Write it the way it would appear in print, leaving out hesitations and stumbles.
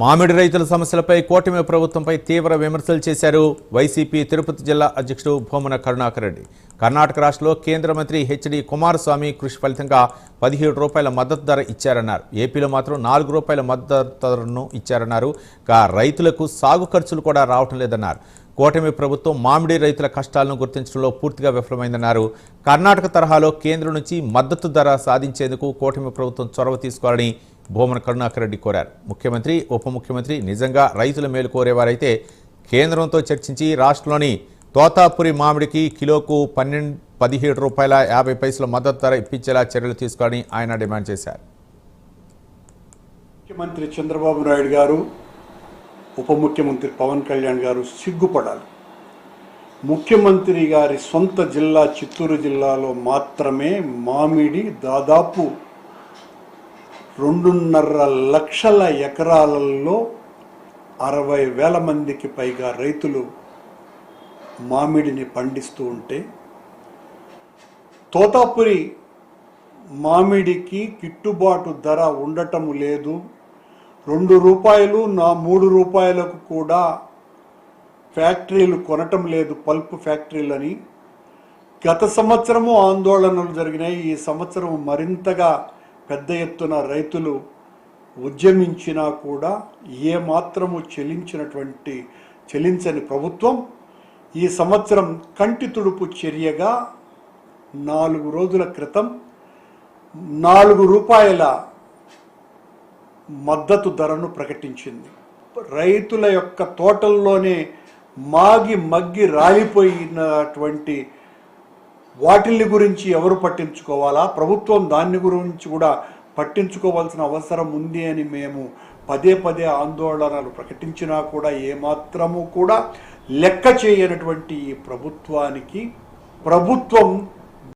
మామిడి రైతుల సమస్యలపై కూటమి ప్రభుత్వంపై తీవ్ర విమర్శలు చేశారు వైసీపీ తిరుపతి జిల్లా అధ్యక్షుడు భూమన కరుణాకర్ రెడ్డి. కర్ణాటక రాష్ట్రంలో కేంద్ర మంత్రి హెచ్డి కుమారస్వామి కృషి ఫలితంగా 17 రూపాయల మద్దతు ధర ఇచ్చారన్నారు. ఏపీలో మాత్రం 4 రూపాయల మద్దతు ధరను ఇచ్చారన్నారు. రైతులకు సాగు ఖర్చులు కూడా రావటం లేదన్నారు. కూటమి ప్రభుత్వం మామిడి రైతుల కష్టాలను గుర్తించడంలో పూర్తిగా విఫలమైందన్నారు. కర్ణాటక తరహాలో కేంద్రం నుంచి మద్దతు ధర సాధించేందుకు కూటమి ప్రభుత్వం చొరవ తీసుకోవాలని భూమన కరుణాకర్ రెడ్డి కోరారు. ముఖ్యమంత్రి, ఉప ముఖ్యమంత్రి నిజంగా రైతుల మేలు కోరేవారైతే కేంద్రంతో చర్చించి రాష్ట్రంలోని తోతాపురి మామిడికి కిలోకు 17 రూపాయల 50 పైసల మద్దతు ధర ఇప్పించేలా చర్యలు తీసుకోవాలని ఆయన డిమాండ్ చేశారు. ముఖ్యమంత్రి చంద్రబాబు నాయుడు గారు, ఉప ముఖ్యమంత్రి పవన్ కళ్యాణ్ గారు సిగ్గుపడాలి. ముఖ్యమంత్రి గారి సొంత జిల్లా చిత్తూరు జిల్లాలో మాత్రమే మామిడి దాదాపు 2.5 లక్షల ఎకరాలలో 60,000 మందికి పైగా రైతులు మామిడిని పండిస్తూ ఉంటే, తోతాపురి మామిడికి గిట్టుబాటు ధర ఉండటం లేదు. 2 రూపాయలు 3 రూపాయలకు కూడా ఫ్యాక్టరీలు కొనటం లేదు, పల్ప్ ఫ్యాక్టరీలని. గత సంవత్సరము ఆందోళనలు జరిగినాయి. ఈ సంవత్సరం మరింతగా పెద్ద ఎత్తున రైతులు ఉద్యమించినా కూడా ఏమాత్రము చెలించని ప్రభుత్వం ఈ సంవత్సరం కంటి తుడుపు చర్యగా 4 రోజుల క్రితం 4 రూపాయల మద్దతు ధరను ప్రకటించింది. రైతుల యొక్క తోటల్లోనే మగ్గి రాలిపోయినటువంటి వాటిల్ని గురించి ఎవరు పట్టించుకోవాలా? ప్రభుత్వం దాన్ని గురించి కూడా పట్టించుకోవాల్సిన అవసరం ఉంది అని మేము పదే ఆందోళనలు ప్రకటించినా కూడా ఏమాత్రము కూడా లెక్క చేయనటువంటి ఈ ప్రభుత్వానికి ప్రభుత్వం